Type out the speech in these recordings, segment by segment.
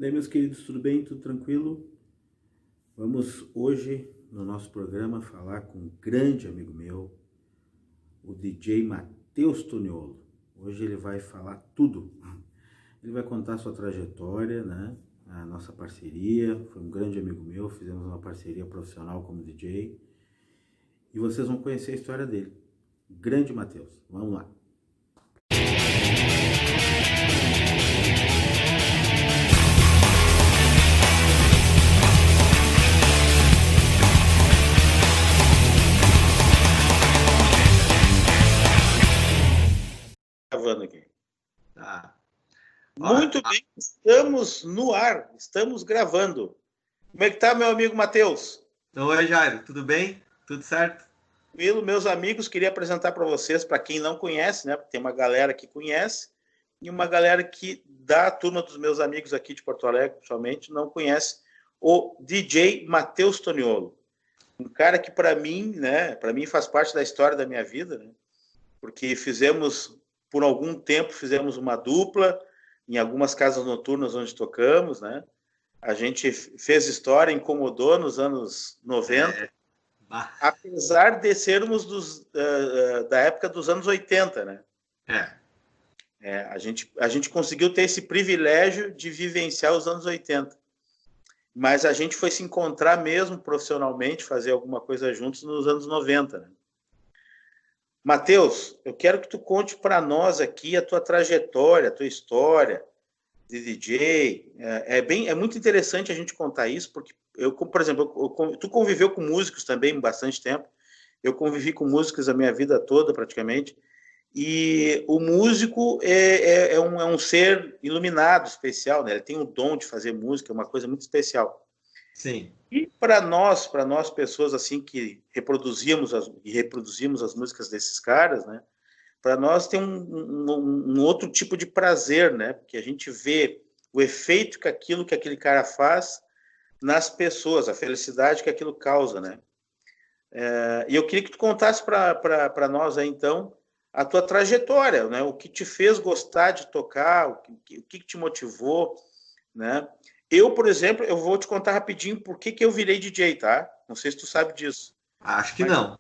Daí, meus queridos, tudo bem? Tudo tranquilo? Vamos hoje, no nosso programa, falar com um grande amigo meu, o DJ Matheus Toniolo. Hoje ele vai falar tudo. Ele vai contar a sua trajetória, né? A nossa parceria. Foi um grande amigo meu, fizemos uma parceria profissional como DJ. E vocês vão conhecer a história dele. Grande Matheus. Vamos lá. Gravando aqui. Tá. Muito bem, estamos no ar, estamos gravando. Como é que tá, meu amigo Matheus? Oi, Jairo, tudo bem? Tudo certo? Tranquilo, meus amigos, queria apresentar para vocês, para quem não conhece, né? Tem uma galera que conhece e uma galera que da turma dos meus amigos aqui de Porto Alegre, principalmente, não conhece o DJ Matheus Toniolo. Um cara que para mim, né, para mim faz parte da história da minha vida, né? Porque por algum tempo fizemos uma dupla em algumas casas noturnas onde tocamos, né? A gente fez história, incomodou nos anos 90, apesar de sermos da época dos anos 80, né? A gente conseguiu ter esse privilégio de vivenciar os anos 80. Mas a gente foi se encontrar mesmo profissionalmente, fazer alguma coisa juntos nos anos 90, né? Matheus, eu quero que tu conte para nós aqui a tua trajetória, a tua história de DJ. É muito interessante a gente contar isso, porque por exemplo, tu conviveu com músicos também bastante tempo. Eu convivi com músicos a minha vida toda, praticamente. E o músico é um ser iluminado, especial, né? Ele tem o dom de fazer música, é uma coisa muito especial. Sim. E para nós pessoas assim que reproduzimos as músicas desses caras, né? Para nós tem um outro tipo de prazer, né? Porque a gente vê o efeito que aquele cara faz nas pessoas, a felicidade que aquilo causa, né? E eu queria que tu contasse para nós aí, então, a tua trajetória, né? O que te fez gostar de tocar, o que te motivou, né? Eu, por exemplo, eu vou te contar rapidinho por que eu virei DJ, tá? Não sei se tu sabe disso. Acho que não.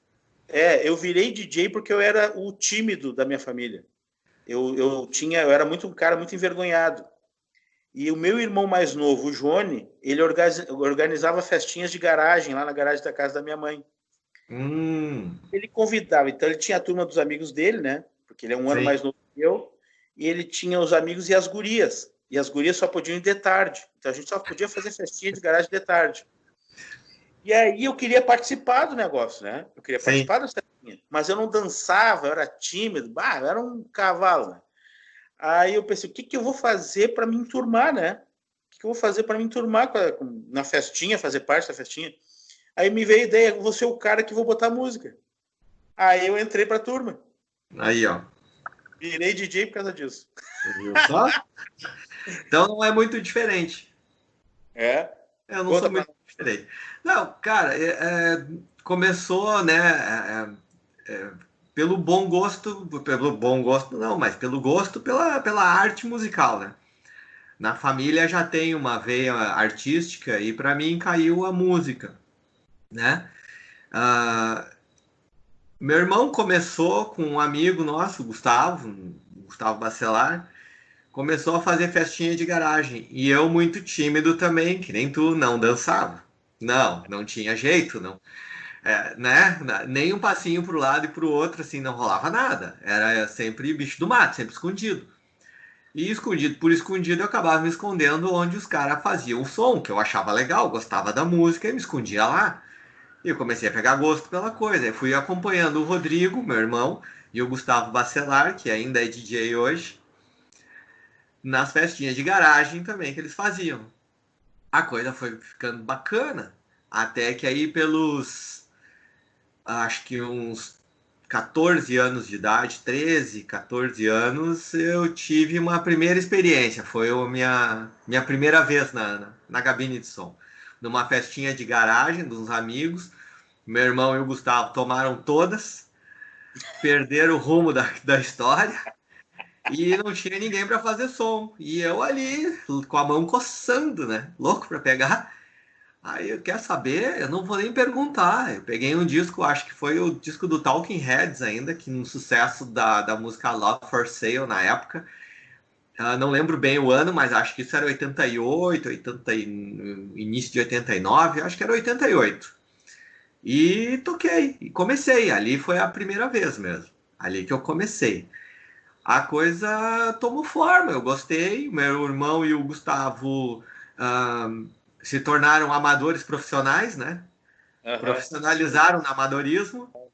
Eu virei DJ porque eu era o tímido da minha família. Eu era um cara muito envergonhado. E o meu irmão mais novo, o Johnny, ele organizava festinhas de garagem lá na garagem da casa da minha mãe. Ele convidava, então ele tinha a turma dos amigos dele, né? Porque ele é um ano mais novo que eu. E ele tinha os amigos e as gurias. E as gurias só podiam ir de tarde. Então a gente só podia fazer festinha de garagem de tarde. E aí eu queria participar do negócio, né? Eu queria participar da festinha. Mas eu não dançava, eu era tímido. Eu era um cavalo, né? Aí eu pensei, o que eu vou fazer para me enturmar, né? O que eu vou fazer para me enturmar na festinha, fazer parte da festinha? Aí me veio a ideia, eu vou ser o cara que vou botar música. Aí eu entrei pra turma. Aí, ó. Virei DJ por causa disso. Viu só? Então não é muito diferente. Eu não sou muito diferente. Não, cara, começou, né, pelo bom gosto não, mas pelo gosto pela arte musical, né? Na família já tem uma veia artística e para mim caiu a música, né? Meu irmão começou com um amigo nosso, Gustavo Bacelar, começou a fazer festinha de garagem. E eu, muito tímido também, que nem tu, não dançava. Não tinha jeito, não. Né? Nem um passinho pro lado e pro outro, assim, não rolava nada. Era sempre bicho do mato, sempre escondido. E escondido por escondido, eu acabava me escondendo onde os caras faziam o som, que eu achava legal, gostava da música, e me escondia lá. E eu comecei a pegar gosto pela coisa. Eu fui acompanhando o Rodrigo, meu irmão, e o Gustavo Bacelar, que ainda é DJ hoje, nas festinhas de garagem também que eles faziam. A coisa foi ficando bacana, até que aí acho que uns 14 anos de idade, 13, 14 anos, eu tive uma primeira experiência. Foi a minha primeira vez na cabine de som. Numa festinha de garagem dos amigos. Meu irmão e o Gustavo tomaram todas, perderam o rumo da história E não tinha ninguém para fazer som. E eu ali, com a mão coçando, né? Louco para pegar. Aí eu quero saber, eu não vou nem perguntar. Eu peguei um disco, acho que foi o disco do Talking Heads ainda, que um sucesso da música Love for Sale na época. Não lembro bem o ano, mas acho que isso era 88, 80, início de 89, acho que era 88. E toquei, e comecei. Ali foi a primeira vez mesmo. Ali que eu comecei. A coisa tomou forma, eu gostei. Meu irmão e o Gustavo se tornaram amadores profissionais, né? Aham, sim. Profissionalizaram no amadorismo. Aham.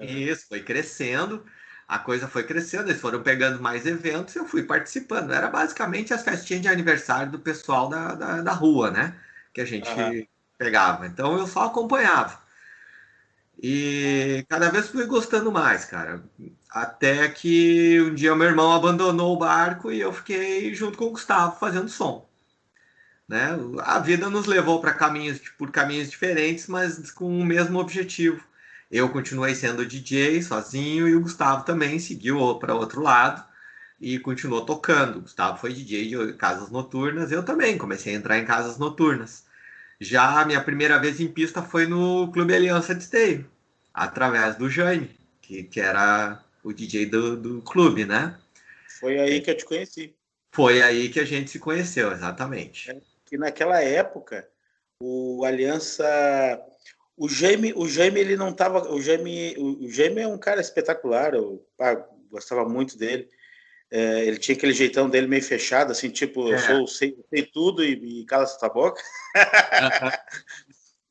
E isso foi crescendo. A coisa foi crescendo, eles foram pegando mais eventos e eu fui participando. Era basicamente as festinhas de aniversário do pessoal da rua, né? Que a Aham. gente pegava. Então eu só acompanhava. E cada vez fui gostando mais, cara. Até que um dia meu irmão abandonou o barco e eu fiquei junto com o Gustavo fazendo som, né? A vida nos levou para caminhos por caminhos diferentes, mas com o mesmo objetivo. Eu continuei sendo DJ sozinho e o Gustavo também seguiu para outro lado e continuou tocando. O Gustavo foi DJ de casas noturnas, eu também comecei a entrar em casas noturnas. Já a minha primeira vez em pista foi no Clube Aliança de Esteio, através do Jaime, que era o DJ do clube, né? Foi aí que eu te conheci. Foi aí que a gente se conheceu, exatamente. Né? Que naquela época, o Aliança. O Jaime ele não estava. O Jaime é um cara espetacular, eu gostava muito dele. Ele tinha aquele jeitão dele meio fechado, assim, tipo, eu É. sei tudo e cala essa boca.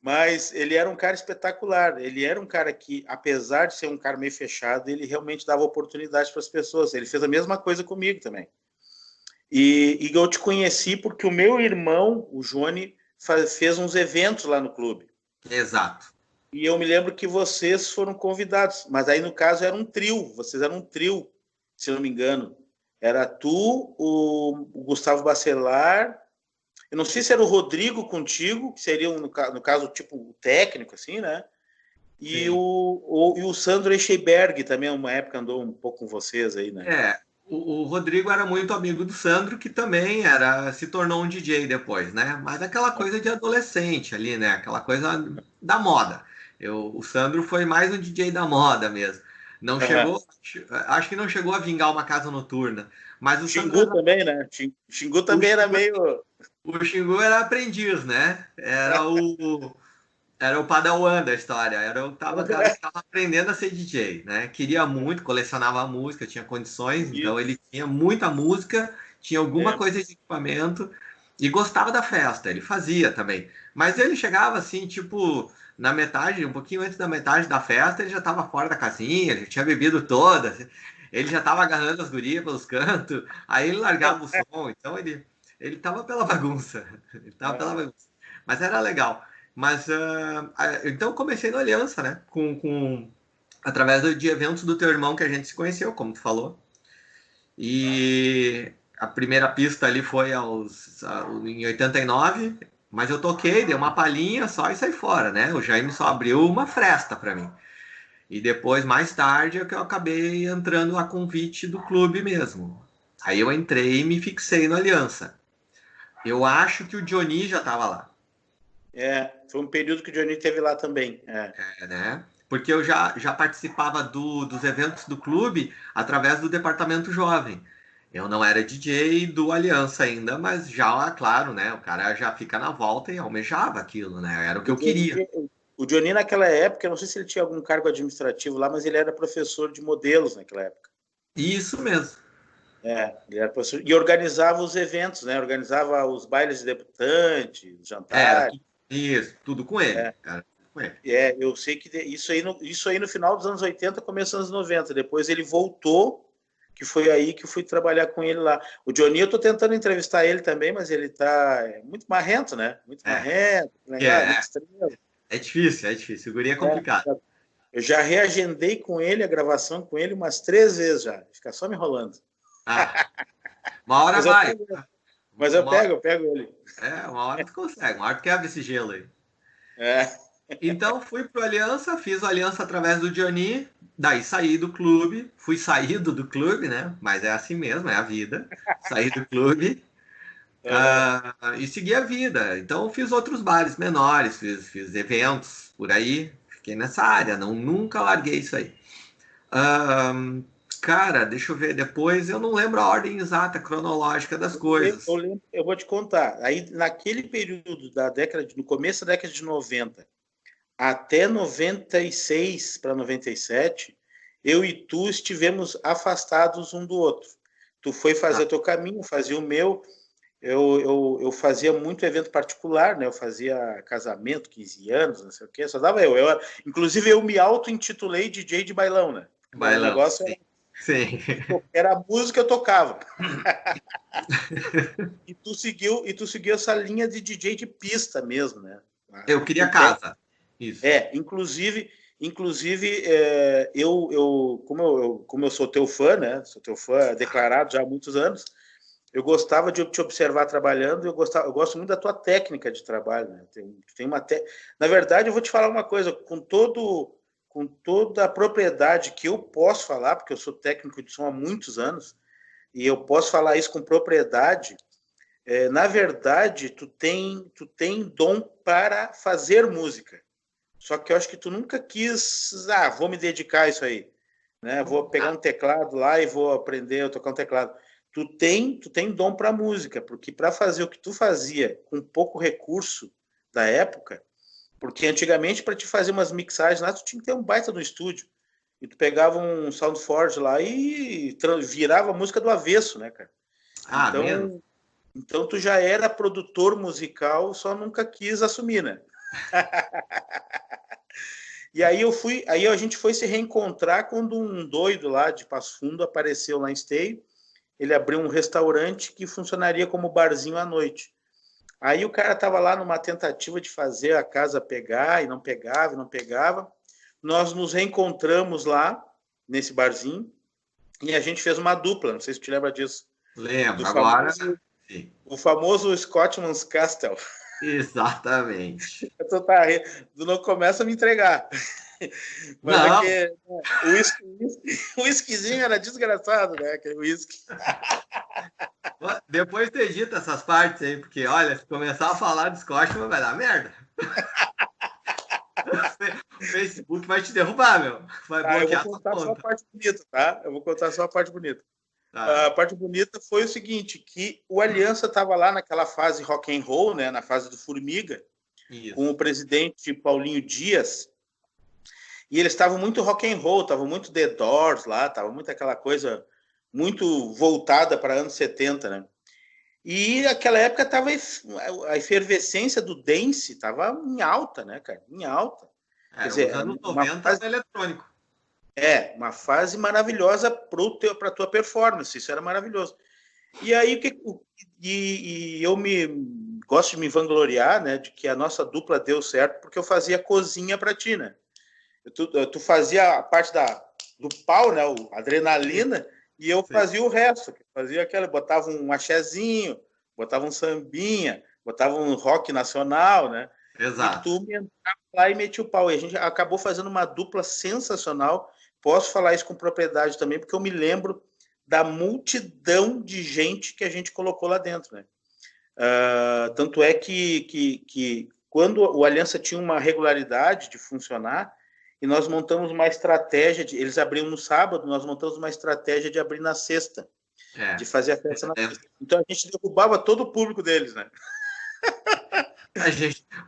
Mas ele era um cara espetacular. Ele era um cara que, apesar de ser um cara meio fechado, ele realmente dava oportunidade para as pessoas. Ele fez a mesma coisa comigo também. E eu te conheci porque o meu irmão, o Johnny, fez uns eventos lá no clube. Exato. E eu me lembro que vocês foram convidados, mas aí no caso era um trio, vocês eram um trio, se não me engano. Era tu, o Gustavo Bacelar, eu não sei se era o Rodrigo contigo, que seria, no caso, tipo, o técnico, assim, né? E Sim. o Sandro Echeberg também, uma época, andou um pouco com vocês aí, né? É, o Rodrigo era muito amigo do Sandro, que também se tornou um DJ depois, né? Mas aquela coisa de adolescente ali, né? Aquela coisa da moda. O Sandro foi mais um DJ da moda mesmo. Não Uhum. chegou, acho que não chegou a vingar uma casa noturna, mas o Sandro Xingu era, também, né? Xingu o também era Xingu, meio. o Xingu era aprendiz, né? Era o padawan da história, era o cara que estava aprendendo a ser DJ, né? Queria muito, colecionava música, tinha condições, então Isso. ele tinha muita música, tinha alguma É. coisa de equipamento e gostava da festa, ele fazia também. Mas ele chegava assim, tipo, na metade, um pouquinho antes da metade da festa, ele já estava fora da casinha, ele tinha bebido toda, ele já estava agarrando as gurias pelos cantos, aí ele largava o som, então ele tava pela bagunça, ele tava pela bagunça. Mas era legal. Mas então eu comecei no Aliança, né? Através de eventos do teu irmão que a gente se conheceu, como tu falou. E a primeira pista ali foi em 89, mas eu toquei, dei uma palhinha só e saí fora, né? O Jaime só abriu uma fresta para mim. E depois, mais tarde, é que eu acabei entrando a convite do clube mesmo. Aí eu entrei e me fixei no Aliança. Eu acho que o Johnny já estava lá. Foi um período que o Johnny teve lá também. Né? Porque eu já participava dos eventos do clube através do departamento jovem. Eu não era DJ do Aliança ainda, mas já, claro, né? O cara já fica na volta e almejava aquilo, né? Era o que O eu Johnny, queria. o Johnny naquela época, eu não sei se ele tinha algum cargo administrativo lá, mas ele era professor de modelos naquela época. Isso mesmo. Ele era professor e organizava os eventos, né? Organizava os bailes de debutante, os Era jantares. isso, tudo com ele. É, Era tudo com ele. eu sei que isso aí no final dos anos 80, começo dos anos 90. Depois ele voltou, que foi aí que eu fui trabalhar com ele lá. O Johnny, eu tô tentando entrevistar ele também, mas ele tá muito marrento, né? Muito É, marrento, né? Muito é, estrela. é difícil, é difícil. O guri é complicado. Eu já reagendei com ele a gravação com ele umas 3 vezes já. Fica só me enrolando. Ah, uma hora Mas eu vai. pego, mas Uma hora, eu pego ele. uma hora tu consegue, uma hora tu quebra esse gelo aí. É. Então fui pro Aliança, fiz a Aliança através do Johnny, daí saí do clube, fui saído do clube, né? Mas é assim mesmo, é a vida. Saí do clube, Aham. e segui a vida. Então fiz outros bares menores, fiz eventos por aí, fiquei nessa área, não nunca larguei isso aí. Ah, cara, deixa eu ver depois, eu não lembro a ordem exata, cronológica das coisas. Eu vou te contar. Aí, naquele período da no começo da década de 90 até 96 para 97, eu e tu estivemos afastados um do outro. Tu foi fazer Tá. o teu caminho, fazia o meu. Eu fazia muito evento particular, né? Eu fazia casamento, 15 anos, não sei o quê, só dava inclusive, eu me auto-intitulei DJ de bailão, né? O Bailão, negócio sim. Sim. era a música que eu tocava. E tu seguiu essa linha de DJ de pista mesmo, né? Eu queria Até, casa. Isso. inclusive como eu sou teu fã, né? Sou teu fã declarado já há muitos anos. Eu gostava de te observar trabalhando. Eu gosto muito da tua técnica de trabalho, né? Tem Na verdade, eu vou te falar uma coisa com toda a propriedade que eu posso falar, porque eu sou técnico de som há muitos anos e eu posso falar isso com propriedade. Na verdade, tu tem dom para fazer música. Só que eu acho que tu nunca quis, vou me dedicar a isso aí, né? Vou pegar um teclado lá e vou aprender a tocar um teclado. Tu tem dom para música, porque para fazer o que tu fazia com pouco recurso da época, porque antigamente para te fazer umas mixagens lá, tu tinha que ter um baita no estúdio. E tu pegava um SoundForge lá e virava a música do avesso, né, cara? Ah, mesmo? Então, então tu já era produtor musical, só nunca quis assumir, né? E aí a gente foi se reencontrar quando um doido lá de Passo Fundo apareceu lá em Esteio. Ele abriu um restaurante que funcionaria como barzinho à noite. Aí o cara estava lá numa tentativa de fazer a casa pegar e não pegava, e não pegava. Nós nos reencontramos lá nesse barzinho e a gente fez uma dupla, não sei se tu te lembra disso, do Lembro. Agora, famoso sim. o famoso Scotsman's Castle. Exatamente. Tu tá, tu não começa a me entregar. Mas é Não, que o whiskyzinho era desgraçado, né? Aquele whisky. depois tu edita essas partes aí, porque olha, se começar a falar de Scotland vai dar merda. O Facebook vai te derrubar, meu. Vai Tá, eu vou bloquear tua contar só a conta. parte bonita, tá? Eu vou contar só a parte bonita. Tá. A parte bonita foi o seguinte, que o Aliança estava lá naquela fase rock and roll, né? Na fase do Formiga, com o Isso. presidente Paulinho Dias, e eles estavam muito rock and roll, estavam muito The Doors lá, tava muito aquela coisa muito voltada para anos 70, né? E naquela época tava a efervescência do dance estava em alta, né, cara? Em alta. Quer Os dizer, anos 90 era eletrônico. uma fase maravilhosa para a tua performance, isso era maravilhoso. E aí eu me gosto de me vangloriar, né, de que a nossa dupla deu certo porque eu fazia cozinha para ti, né? Tu fazia a parte do pau, né, a Sim, adrenalina, e eu sim. fazia o resto. Fazia aquela, botava um axézinho, botava um sambinha, botava um rock nacional, né? E Exato. tu me entrava lá e metia o pau. E a gente acabou fazendo uma dupla sensacional. Posso falar isso com propriedade também, porque eu me lembro da multidão de gente que a gente colocou lá dentro, né? Tanto é que quando o Aliança tinha uma regularidade de funcionar, e nós montamos uma estratégia, eles abriam no sábado, nós montamos uma estratégia de abrir na sexta, de É. fazer a festa na sexta. Então a gente derrubava todo o público deles, né?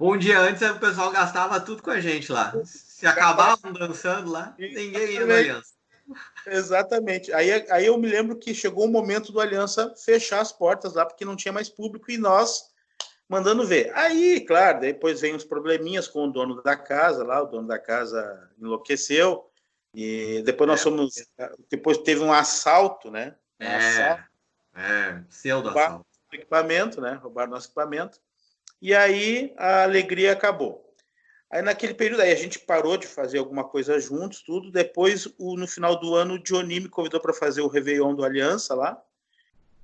Um dia antes o pessoal gastava tudo com a gente lá. Se acabavam dançando lá, ninguém ia no Exatamente. Aliança. Exatamente. Aí eu me lembro que chegou o momento do Aliança fechar as portas lá, porque não tinha mais público, e nós mandando ver. Aí, claro, depois vem os probleminhas com o dono da casa lá, o dono da casa enlouqueceu, e depois nós É, fomos, depois teve um assalto, né? Um assalto, é, pseudo roubaram assalto. nosso equipamento, né? Roubaram nosso equipamento, e aí a alegria acabou. Aí naquele período aí a gente parou de fazer alguma coisa juntos, tudo. Depois, no final do ano, o Johnny me convidou para fazer o Réveillon do Aliança lá,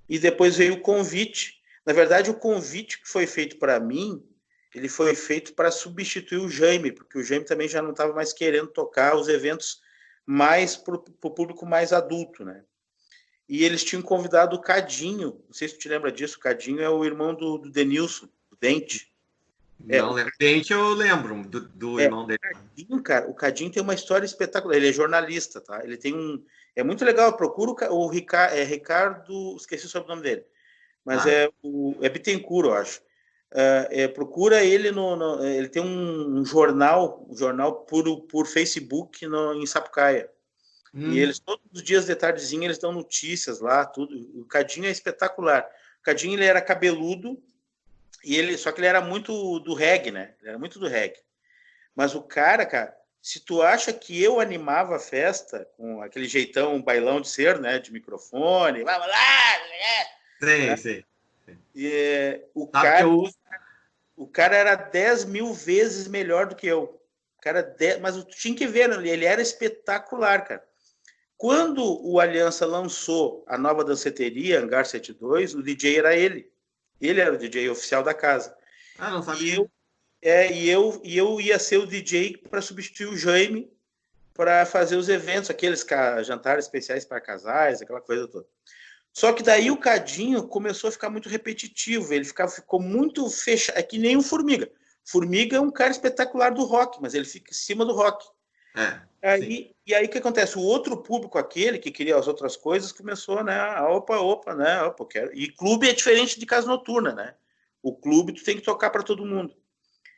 e depois veio o convite. Na verdade, o convite que foi feito para mim, ele foi feito para substituir o Jaime, porque o Jaime também já não estava mais querendo tocar os eventos mais para o público mais adulto, né? E eles tinham convidado o Cadinho, não sei se tu te lembra disso, o Cadinho é o irmão do Denilson, do Dente. Não lembro. Dente eu lembro do irmão dele. O Cadinho tem uma história espetacular, ele é jornalista, tá? Ele tem um... É muito legal, procura o Ricardo, esqueci o sobrenome dele, mas é Bittencourt, eu acho. Procura ele ele tem um jornal por Facebook em Sapucaia. E eles, todos os dias de tardezinha, eles dão notícias lá, tudo. O Cadinho é espetacular. O Cadinho, ele era cabeludo, só que ele era muito do reggae, né? Ele era muito do reggae. Mas o cara, se tu acha que eu animava a festa com aquele jeitão, bailão de ser, né? De microfone, vamos lá! Sim, sim. E, o cara era 10 mil vezes melhor do que eu. Mas tu tinha que ver, ele era espetacular, cara. Quando o Aliança lançou a nova danceteria, Hangar 72, o DJ era ele. Ele era o DJ oficial da casa. Ah, não sabia. E eu ia ser o DJ para substituir o Jaime para fazer os eventos, aqueles jantares especiais para casais, aquela coisa toda. Só que daí o Cadinho começou a ficar muito repetitivo, ele ficou muito fechado, é que nem o Formiga. Formiga é um cara espetacular do rock, mas ele fica em cima do rock. E aí o que acontece? O outro público, aquele que queria as outras coisas, começou, né? Opa, né? Quero. E clube é diferente de casa noturna, né? O clube tu tem que tocar para todo mundo.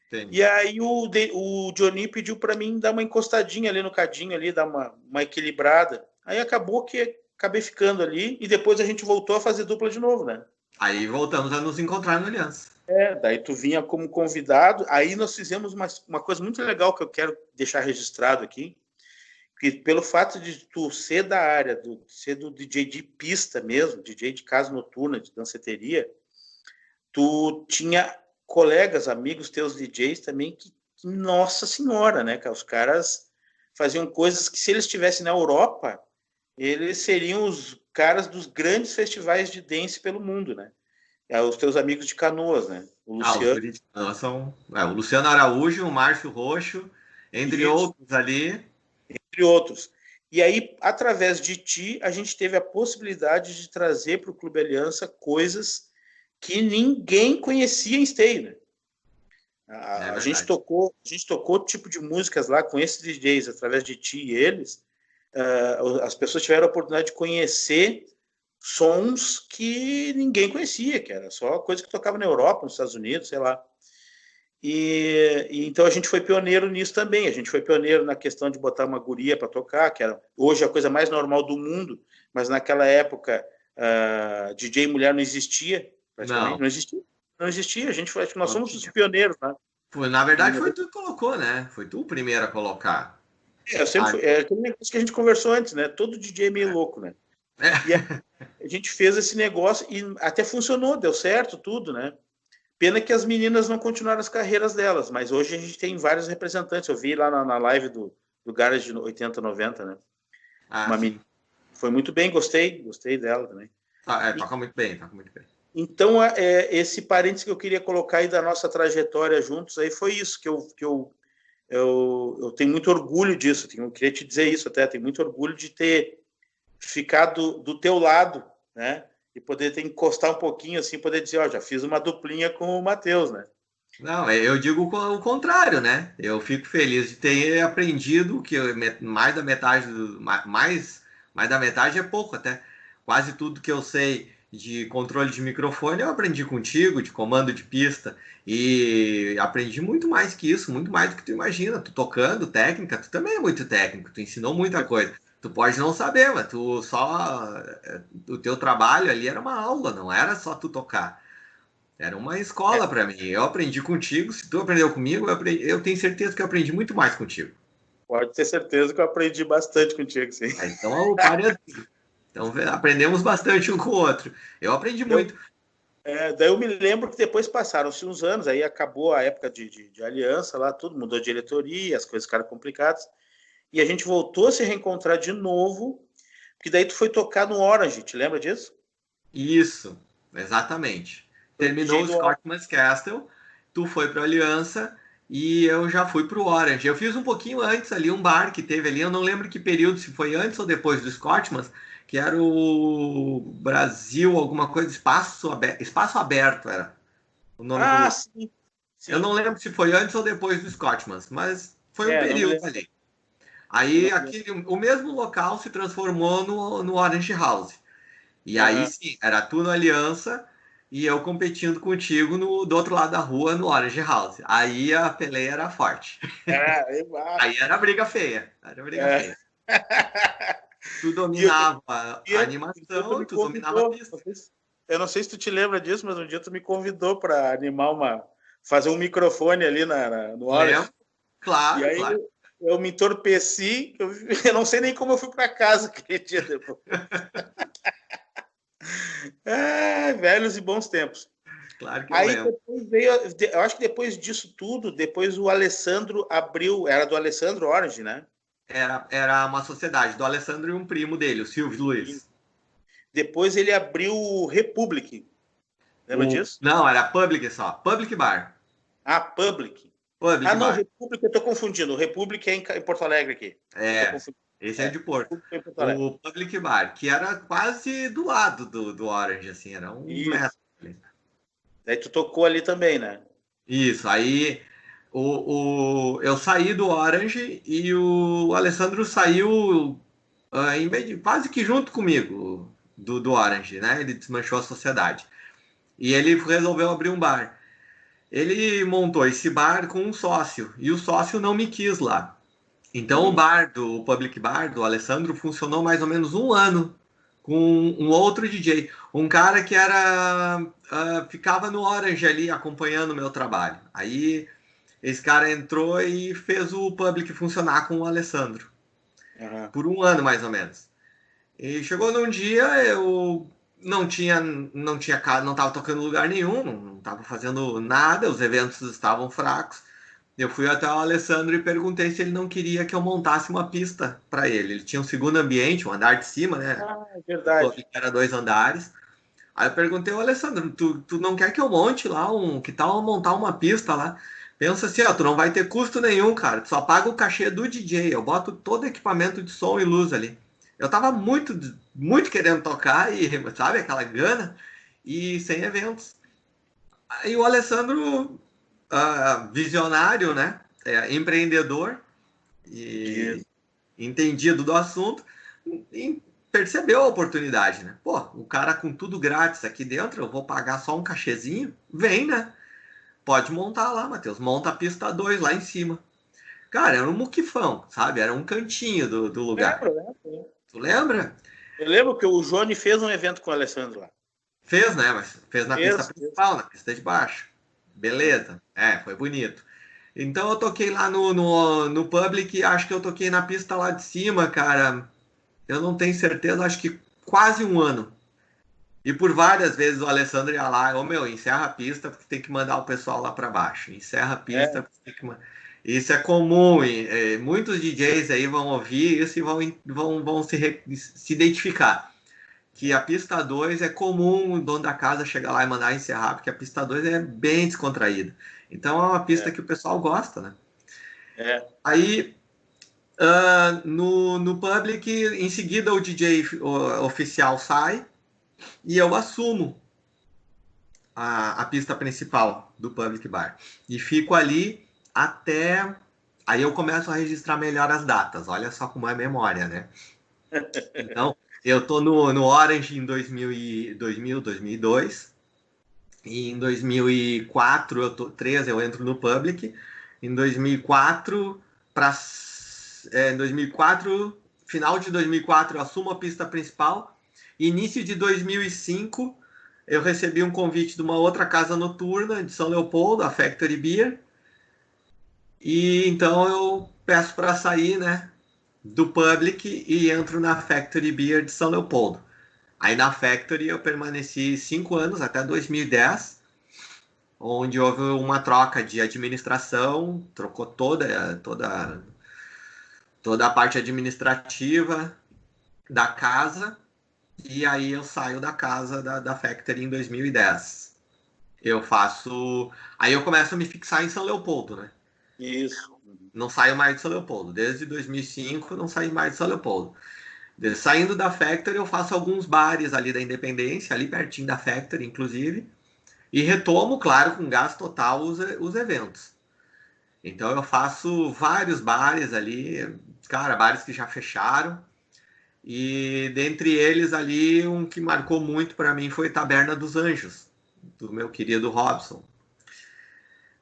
Entendi. E aí o Johnny pediu para mim dar uma encostadinha ali no Cadinho, ali, dar uma equilibrada. Aí acabei ficando ali e depois a gente voltou a fazer dupla de novo, né? Aí voltamos a nos encontrar no Aliança. Daí tu vinha como convidado. Aí nós fizemos uma coisa muito legal que eu quero deixar registrado aqui, que pelo fato de tu ser da área, ser do DJ de pista mesmo, DJ de casa noturna, de danceteria, tu tinha colegas, amigos teus DJs também que nossa senhora, né? Que os caras faziam coisas que se eles estivessem na Europa, eles seriam os caras dos grandes festivais de dance pelo mundo, né? Os teus amigos de Canoas, né? O Luciano. O Luciano Araújo, o Márcio Roxo, entre outros ali. Entre outros. E aí, através de ti, a gente teve a possibilidade de trazer para o Clube Aliança coisas que ninguém conhecia em Esteio, né? A gente tocou tipo de músicas lá com esses DJs, através de ti e eles. As pessoas tiveram a oportunidade de conhecer sons que ninguém conhecia, que era só coisa que tocava na Europa, nos Estados Unidos, sei lá. E então a gente foi pioneiro nisso também. A gente foi pioneiro na questão de botar uma guria para tocar, que era hoje a coisa mais normal do mundo, mas naquela época DJ mulher não existia, praticamente. Não existia. A gente foi, acho que nós somos os pioneiros, né? Na verdade, foi tu que colocou, né? Foi tu o primeiro a colocar. Aquele negócio que a gente conversou antes, né? Todo DJ é meio louco, né? E a gente fez esse negócio e até funcionou, deu certo, tudo, né? Pena que as meninas não continuaram as carreiras delas, mas hoje a gente tem vários representantes. Eu vi lá na live do Garage 80, 90, né? Uma menina. Foi muito bem, gostei dela também. Toca muito bem. Então, esse parênteses que eu queria colocar aí da nossa trajetória juntos aí foi isso, que eu tenho muito orgulho disso, eu queria te dizer isso até, tenho muito orgulho de ter ficado do teu lado, né? E poder ter encostar um pouquinho assim, poder dizer, já fiz uma duplinha com o Matheus, né? Não, eu digo o contrário, né? Eu fico feliz de ter aprendido que mais da metade mais da metade é pouco até. Quase tudo que eu sei de controle de microfone eu aprendi contigo, de comando de pista, e aprendi muito mais que isso, muito mais do que tu imagina. Tu tocando técnica, tu também é muito técnico, tu ensinou muita coisa. Tu pode não saber, mas o teu trabalho ali era uma aula, não era só tu tocar. Era uma escola para mim. Eu aprendi contigo, se tu aprendeu comigo, eu tenho certeza que eu aprendi muito mais contigo. Pode ter certeza que eu aprendi bastante contigo, sim. Então aprendemos bastante um com o outro. Eu aprendi muito. Daí eu me lembro que depois passaram-se uns anos, aí acabou a época de aliança lá, tudo mudou de diretoria, as coisas ficaram complicadas. E a gente voltou a se reencontrar de novo, porque daí tu foi tocar no Orange, te lembra disso? Isso, exatamente. Terminou o Scottman's Castle, tu foi para Aliança e eu já fui para o Orange. Eu fiz um pouquinho antes ali, um bar que teve ali, eu não lembro que período, se foi antes ou depois do Scotsman, que era o Brasil, alguma coisa, Espaço Aberto era o nome do Ah, lugar. sim, Eu não sim. lembro se foi antes ou depois do Scotsman, mas foi um Não me período lembro. ali. Eu Aí não me lembro. aquele, o mesmo local se transformou no Orange House. E aí Aham. sim, era tu no Aliança e eu competindo contigo do outro lado da rua no Orange House. Aí a peleia era forte. Aí era briga feia. Era briga é. feia. Tu E eu, dominava a um dia tu animação e me tu dominava a convidou. pista. Eu não sei se tu te lembra disso, mas um dia tu me convidou para animar fazer um microfone ali no Lembro? Orange. E Claro, aí claro. eu me entorpeci, eu não sei nem como eu fui para casa aquele dia depois. Velhos e bons tempos. Claro que eu Aí lembro. depois veio, eu acho que depois disso tudo, depois o Alessandro abriu, era do Alessandro Orange, né? Era uma sociedade do Alessandro e um primo dele, o Silvio E Luiz. depois ele abriu o Republic, lembra disso? Não, era Public só. Public Bar. Ah, Public. Ah, Public não, Bar. Republic eu tô confundindo. O Republic é em Porto Alegre aqui. Eu tô É, confundindo. esse é de É, Porto. Republic é em Porto Alegre. O Public Bar, que era quase do lado do Orange, assim, era uns Isso. metros. Ali. Daí tu tocou ali também, né? Isso, aí eu saí do Orange e o Alessandro saiu quase que junto comigo do Orange, né? Ele desmanchou a sociedade. E ele resolveu abrir um bar. Ele montou esse bar com um sócio, e o sócio não me quis lá. Então Uhum. o Public Bar do Alessandro funcionou mais ou menos um ano com um outro DJ, um cara que ficava no Orange ali acompanhando o meu trabalho. Aí esse cara entrou e fez o Public funcionar com o Alessandro Aham. por um ano mais ou menos. E chegou num dia eu não estava tocando em lugar nenhum, não estava fazendo nada, os eventos estavam fracos. Eu fui até o Alessandro e perguntei se ele não queria que eu montasse uma pista para ele. Ele tinha um segundo ambiente, um andar de cima, né? Ah, é O verdade. clube era dois andares. Aí eu perguntei ao Alessandro, tu não quer que eu monte lá que tal eu montar uma pista lá? Pensa assim, ó, tu não vai ter custo nenhum, cara. Tu só paga o cachê do DJ. Eu boto todo o equipamento de som e luz ali. Eu tava muito querendo tocar e, sabe, aquela gana e sem eventos. Aí o Alessandro, visionário, né? Empreendedor e Isso. entendido do assunto, e percebeu a oportunidade, né? Pô, o cara com tudo grátis aqui dentro, eu vou pagar só um cachezinho? Vem, né? Pode montar lá, Matheus. Monta a pista 2 lá em cima. Cara, era um muquifão, sabe? Era um cantinho do lugar. Lembro, né? Tu lembra? Eu lembro que o Johnny fez um evento com o Alessandro lá. Fez, né? Mas fez na pista Fez. principal, na pista de baixo. É. Beleza. Foi bonito. Então eu toquei lá no Public, acho que eu toquei na pista lá de cima, cara. Eu não tenho certeza, acho que quase um ano. E por várias vezes o Alessandro ia lá, ô meu, encerra a pista porque tem que mandar o pessoal lá para baixo. Encerra a pista É. porque tem que Isso é comum, e muitos DJs aí vão ouvir isso e vão se identificar. Que a pista 2 é comum o dono da casa chegar lá e mandar encerrar, porque a pista 2 é bem descontraída. Então é uma pista É. que o pessoal gosta, né? É. Aí no Public, em seguida o DJ oficial sai e eu assumo a pista principal do Public Bar. E fico ali até. Aí eu começo a registrar melhor as datas. Olha só como é a memória, né? Então, eu tô no Orange em 2002. E em 2004, 2003, eu entro no Public. Em 2004, em 2004, final de 2004, eu assumo a pista principal. Início de 2005, eu recebi um convite de uma outra casa noturna de São Leopoldo, a Factory Beer. E então eu peço para sair, né, do Public e entro na Factory Beer de São Leopoldo. Aí na Factory eu permaneci 5 anos, até 2010, onde houve uma troca de administração, trocou toda a parte administrativa da casa, e aí eu saio da casa da Factory em 2010. Eu faço. Aí eu começo a me fixar em São Leopoldo, né? Isso. Não saio mais de São Leopoldo. Desde 2005 não saio mais de São Leopoldo. Saindo da Factory, eu faço alguns bares ali da Independência, ali pertinho da Factory, inclusive. E retomo, claro, com gás total, os eventos. Então eu faço vários bares ali, cara, bares que já fecharam. E dentre eles ali, um que marcou muito para mim foi Taberna dos Anjos, do meu querido Robson.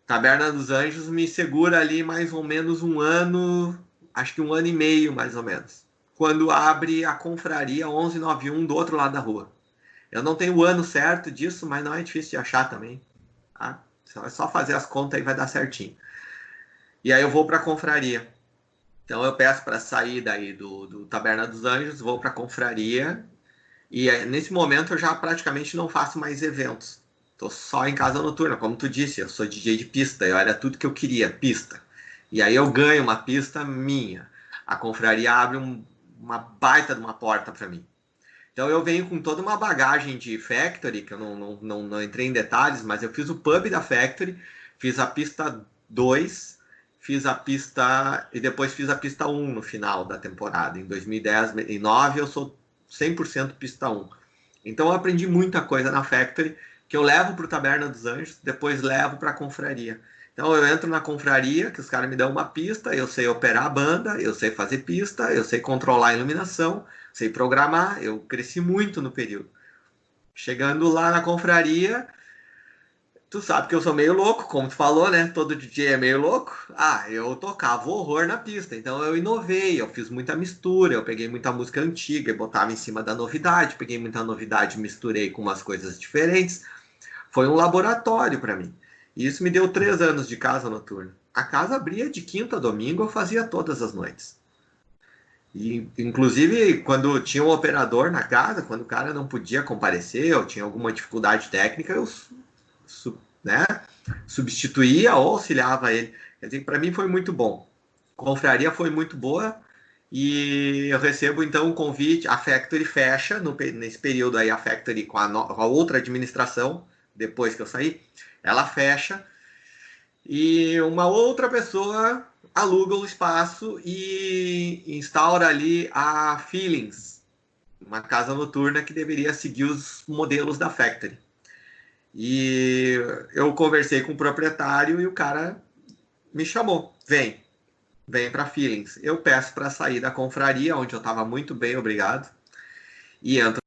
Taberna dos Anjos me segura ali mais ou menos um ano, acho que um ano e meio mais ou menos. Quando abre a confraria 1191 do outro lado da rua. Eu não tenho o ano certo disso, mas não é difícil de achar também. Tá? É só fazer as contas aí vai dar certinho. E aí eu vou para a confraria. Então eu peço para sair daí do Taberna dos Anjos, vou para a confraria. E nesse momento eu já praticamente não faço mais eventos. Tô só em casa noturna, como tu disse, eu sou DJ de pista, eu era tudo que eu queria, pista. E aí eu ganho uma pista minha. A confraria abre uma baita de uma porta para mim. Então eu venho com toda uma bagagem de Factory, que eu não entrei em detalhes, mas eu fiz o pub da Factory, fiz a pista 2, fiz a pista e depois fiz a pista 1 no final da temporada. Em 2010 e 2009 eu sou 100% pista 1. Então eu aprendi muita coisa na Factory que eu levo para o Taberna dos Anjos, depois levo para a confraria. Então eu entro na confraria, que os caras me dão uma pista, eu sei operar a banda, eu sei fazer pista, eu sei controlar a iluminação, sei programar, eu cresci muito no período. Chegando lá na confraria, tu sabe que eu sou meio louco, como tu falou, né? Todo DJ é meio louco. Ah, eu tocava horror na pista, então eu inovei, eu fiz muita mistura, eu peguei muita música antiga e botava em cima da novidade, peguei muita novidade e misturei com umas coisas diferentes. Foi um laboratório para mim. E isso me deu 3 anos de casa noturna. A casa abria de quinta a domingo, eu fazia todas as noites. E, inclusive, quando tinha um operador na casa, quando o cara não podia comparecer ou tinha alguma dificuldade técnica, eu né, substituía ou auxiliava ele. Quer dizer, para mim foi muito bom. A confraria foi muito boa e eu recebo então um convite. A Factory fecha nesse período aí, a Factory com a outra administração, depois que eu saí, ela fecha e uma outra pessoa aluga o espaço e instaura ali a Feelings, uma casa noturna que deveria seguir os modelos da Factory. E eu conversei com o proprietário e o cara me chamou, vem para Feelings. Eu peço para sair da confraria, onde eu estava muito bem, obrigado, e entro